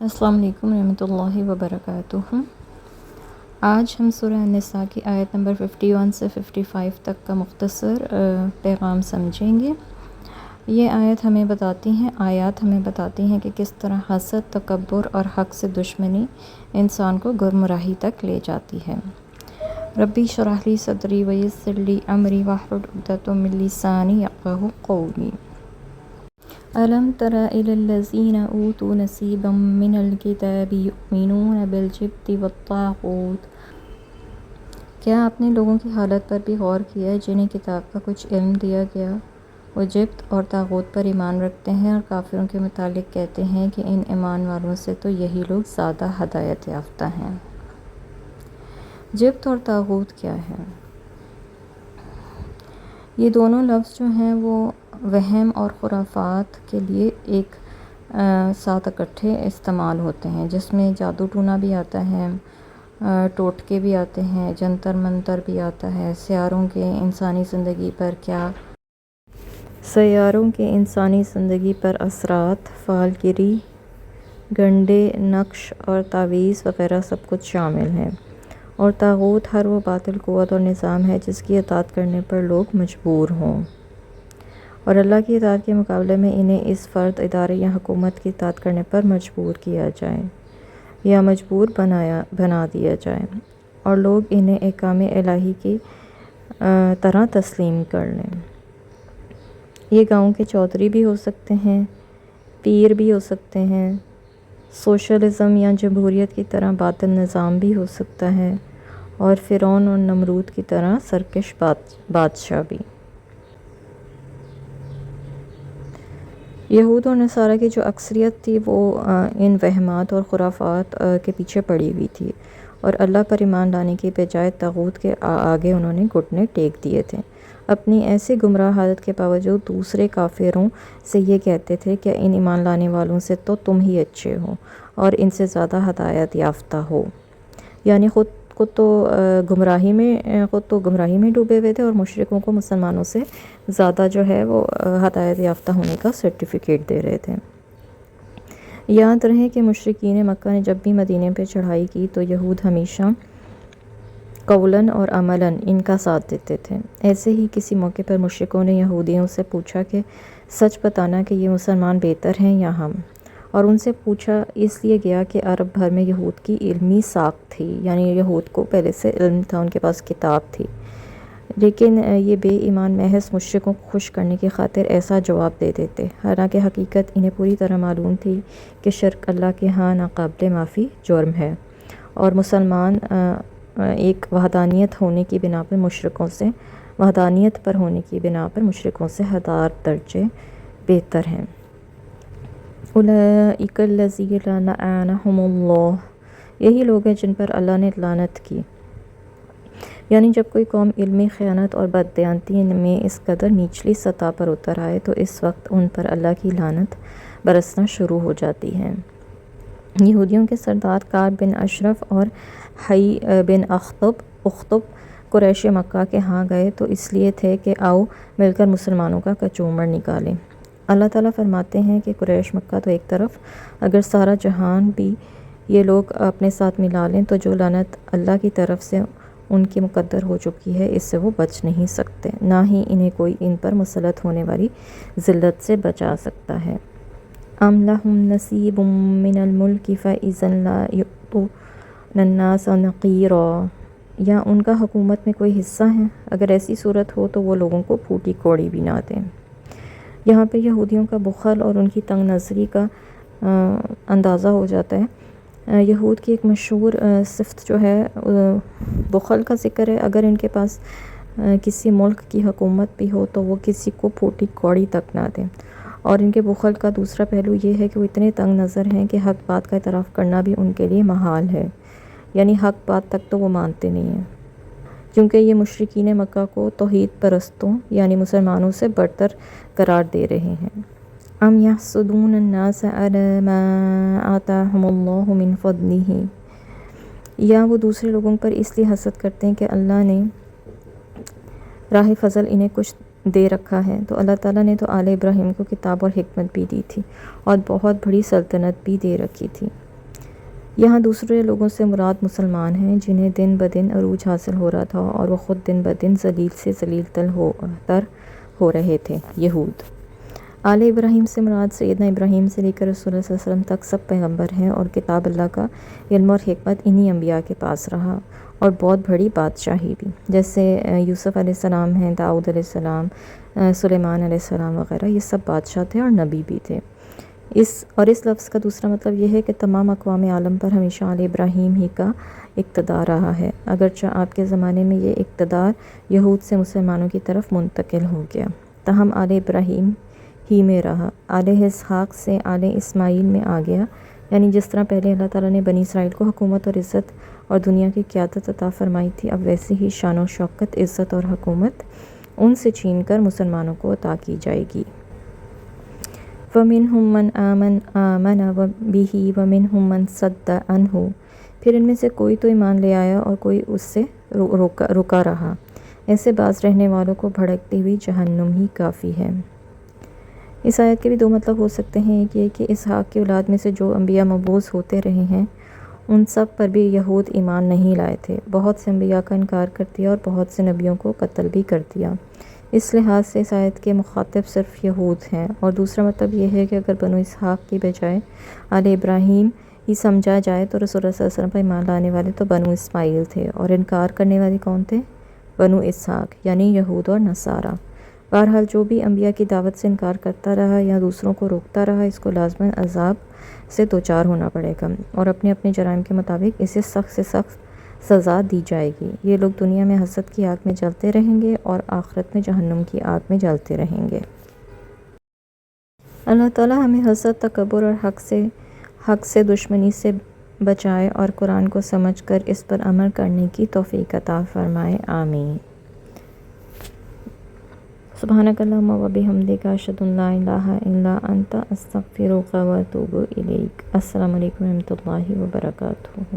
السلام علیکم ورحمۃ اللہ وبرکاتہ۔ آج ہم سورہ النساء کی آیت نمبر 51 سے 55 تک کا مختصر پیغام سمجھیں گے۔ یہ آیات ہمیں بتاتی ہیں کہ کس طرح حسد، تکبر اور حق سے دشمنی انسان کو گمراہی تک لے جاتی ہے۔ ربی اشرح لی صدری ویسر لی امری واحلل عقدۃ من لسانی یفقہوا قولی۔ أَلَمْ تَرَ إِلَى الَّذِينَ أُوتُوا نَصِيبًا مِنَ الْكِتَابِ يُؤْمِنُونَ بِالْجِبْتِ وَالطَّاغُوتِ۔ کیا آپ نے لوگوں کی حالت پر بھی غور کیا ہے جنہیں کتاب کا کچھ علم دیا گیا؟ وہ جبت اور طاغوت پر ایمان رکھتے ہیں اور کافروں کے متعلق کہتے ہیں کہ ان ایمان والوں سے تو یہی لوگ زیادہ ہدایت یافتہ ہیں۔ جبت اور طاغوت کیا ہے؟ یہ دونوں لفظ جو ہیں وہ وہم اور خرافات کے لیے ایک ساتھ اکٹھے استعمال ہوتے ہیں، جس میں جادو ٹونا بھی آتا ہے، ٹوٹکے بھی آتے ہیں، جنتر منتر بھی آتا ہے، سیاروں کے انسانی زندگی پر اثرات، فال گیری، گنڈے، نقش اور تعویذ وغیرہ سب کچھ شامل ہے۔ اور طاغوت ہر وہ باطل قوت اور نظام ہے جس کی اطاعت کرنے پر لوگ مجبور ہوں، اور اللہ کی اطاعت کے مقابلے میں انہیں اس فرد، ادارے یا حکومت کی اطاعت کرنے پر مجبور کیا جائے یا مجبور بنا دیا جائے، اور لوگ انہیں احکام الہی کی طرح تسلیم کر لیں۔ یہ گاؤں کے چودھری بھی ہو سکتے ہیں، پیر بھی ہو سکتے ہیں، سوشلزم یا جمہوریت کی طرح باطل نظام بھی ہو سکتا ہے، اور فرعون اور نمرود کی طرح سرکش بادشاہ بھی۔ یہود اور نصارہ کی جو اکثریت تھی وہ ان وہمات اور خرافات کے پیچھے پڑی ہوئی تھی، اور اللہ پر ایمان لانے کی بجائے طاغوت کے آگے انہوں نے گھٹنے ٹیک دیے تھے۔ اپنی ایسی گمراہ حالت کے باوجود دوسرے کافروں سے یہ کہتے تھے کہ ان ایمان لانے والوں سے تو تم ہی اچھے ہو اور ان سے زیادہ ہدایت یافتہ ہو، یعنی خود تو گمراہی میں ڈوبے ہوئے تھے، اور مشرکوں کو مسلمانوں سے زیادہ جو ہے وہ ہدایت یافتہ ہونے کا سرٹیفکیٹ دے رہے تھے۔ یاد رہے کہ مشرکین مکہ نے جب بھی مدینے پہ چڑھائی کی تو یہود ہمیشہ قولاً اور عملاً ان کا ساتھ دیتے تھے۔ ایسے ہی کسی موقع پر مشرکوں نے یہودیوں سے پوچھا کہ سچ بتانا کہ یہ مسلمان بہتر ہیں یا ہم، اور ان سے پوچھا اس لیے گیا کہ عرب بھر میں یہود کی علمی ساکھ تھی، یعنی یہود کو پہلے سے علم تھا، ان کے پاس کتاب تھی، لیکن یہ بے ایمان محض مشرکوں کو خوش کرنے کی خاطر ایسا جواب دے دیتے، حالانکہ حقیقت انہیں پوری طرح معلوم تھی کہ شرک اللہ کے ہاں ناقابل معافی جرم ہے، اور مسلمان ایک وحدانیت پر ہونے کی بنا پر مشرکوں سے ہزار درجے بہتر ہیں۔ اولئک الذین لعنہم اللہ، یہی لوگ ہیں جن پر اللہ نے لعنت کی۔ یعنی جب کوئی قوم علمی خیانت اور بددیانتی میں اس قدر نچلی سطح پر اتر آئے تو اس وقت ان پر اللہ کی لعنت برسنا شروع ہو جاتی ہے۔ یہودیوں کے سردار کعب بن اشرف اور حی بن اخطب قریش مکہ کے ہاں گئے تو اس لیے تھے کہ آؤ مل کر مسلمانوں کا کچومر نکالیں۔ اللہ تعالیٰ فرماتے ہیں کہ قریش مکہ تو ایک طرف، اگر سارا جہان بھی یہ لوگ اپنے ساتھ ملا لیں تو جو لعنت اللہ کی طرف سے ان کی مقدر ہو چکی ہے اس سے وہ بچ نہیں سکتے، نہ ہی انہیں کوئی ان پر مسلط ہونے والی ذلت سے بچا سکتا ہے۔ ام لہم نصیب من الملک فاذا لا یؤتون الناس نقیرا، یا ان کا حکومت میں کوئی حصہ ہے، اگر ایسی صورت ہو تو وہ لوگوں کو پھوٹی کوڑی بھی نہ دیں۔ یہاں پہ یہودیوں کا بخل اور ان کی تنگ نظری کا اندازہ ہو جاتا ہے۔ یہود کی ایک مشہور صفت جو ہے بخل کا ذکر ہے، اگر ان کے پاس کسی ملک کی حکومت بھی ہو تو وہ کسی کو پھوٹی کوڑی تک نہ دیں، اور ان کے بخل کا دوسرا پہلو یہ ہے کہ وہ اتنے تنگ نظر ہیں کہ حق بات کا اعتراف کرنا بھی ان کے لیے محال ہے، یعنی حق بات تک تو وہ مانتے نہیں ہیں، کیونکہ یہ مشرکین مکہ کو توحید پرستوں یعنی مسلمانوں سے برتر قرار دے رہے ہیں۔ ام یحسدون الناس علی ما آتاہم اللہ من فضلہ، یا وہ دوسرے لوگوں پر اس لیے حسد کرتے ہیں کہ اللہ نے راہ فضل انہیں کچھ دے رکھا ہے، تو اللہ تعالیٰ نے تو آل ابراہیم کو کتاب اور حکمت بھی دی تھی اور بہت بڑی سلطنت بھی دے رکھی تھی۔ یہاں دوسرے لوگوں سے مراد مسلمان ہیں جنہیں دن بدن عروج حاصل ہو رہا تھا اور وہ خود دن بدن ذلیل سے ذلیل تر ہو رہے تھے، یہود۔ آل ابراہیم سے مراد سیدنا ابراہیم سے لے کر رسول اللہ صلی اللہ علیہ وسلم تک سب پیغمبر ہیں، اور کتاب اللہ کا علم اور حکمت انہی انبیاء کے پاس رہا، اور بہت بڑی بادشاہی بھی، جیسے یوسف علیہ السلام ہیں، داؤد علیہ السلام، سلیمان علیہ السلام وغیرہ، یہ سب بادشاہ تھے اور نبی بھی تھے۔ اس لفظ کا دوسرا مطلب یہ ہے کہ تمام اقوام عالم پر ہمیشہ آل ابراہیم ہی کا اقتدار رہا ہے، اگرچہ آپ کے زمانے میں یہ اقتدار یہود سے مسلمانوں کی طرف منتقل ہو گیا، تاہم آل ابراہیم ہی میں رہا، آل اسحاق سے آل اسماعیل میں آ گیا، یعنی جس طرح پہلے اللہ تعالیٰ نے بنی اسرائیل کو حکومت اور عزت اور دنیا کی قیادت عطا فرمائی تھی، اب ویسے ہی شان و شوکت، عزت اور حکومت ان سے چھین کر مسلمانوں کو عطا کی جائے گی۔ وَمِنْهُمْ مَنْ آمَنَ بِهِ وَمِنْهُمْ مَنْ صَدَّ عَنْهُ، پھر ان میں سے کوئی تو ایمان لے آیا اور کوئی اس سے رکا رہا، ایسے باز رہنے والوں کو بھڑکتی ہوئی جہنم ہی کافی ہے۔ اس آیت کے بھی دو مطلب ہو سکتے ہیں، ایک یہ کہ اسحاق کی اولاد میں سے جو انبیاء مبعوث ہوتے رہے ہیں ان سب پر بھی یہود ایمان نہیں لائے تھے، بہت سے انبیاء کا انکار کر دیا اور بہت سے نبیوں کو قتل بھی کر دیا، اس لحاظ سے اس آیت کے مخاطب صرف یہود ہیں۔ اور دوسرا مطلب یہ ہے کہ اگر بنو اسحاق کی بجائے آل ابراہیم ہی سمجھا جائے تو رسول اللہ صلی اللہ علیہ وسلم پر ایمان لانے والے تو بنو اسماعیل تھے، اور انکار کرنے والے کون تھے؟ بنو اسحاق، یعنی یہود اور نصارہ۔ بہرحال جو بھی انبیاء کی دعوت سے انکار کرتا رہا یا دوسروں کو روکتا رہا، اس کو لازماً عذاب سے دوچار ہونا پڑے گا، اور اپنے اپنے جرائم کے مطابق اسے سخت سے سخت سزا دی جائے گی۔ یہ لوگ دنیا میں حسد کی آگ میں جلتے رہیں گے اور آخرت میں جہنم کی آگ میں جلتے رہیں گے۔ اللہ تعالیٰ ہمیں حسد، تکبر اور حق سے دشمنی سے بچائے اور قرآن کو سمجھ کر اس پر عمل کرنے کی توفیق عطا فرمائے، آمین۔ سبحانک اللہم و بحمدک، اشہد ان لا الہ الا انت، استغفرک و اتوب الیک۔ السلام علیکم و رحمۃ اللہ وبرکاتہ۔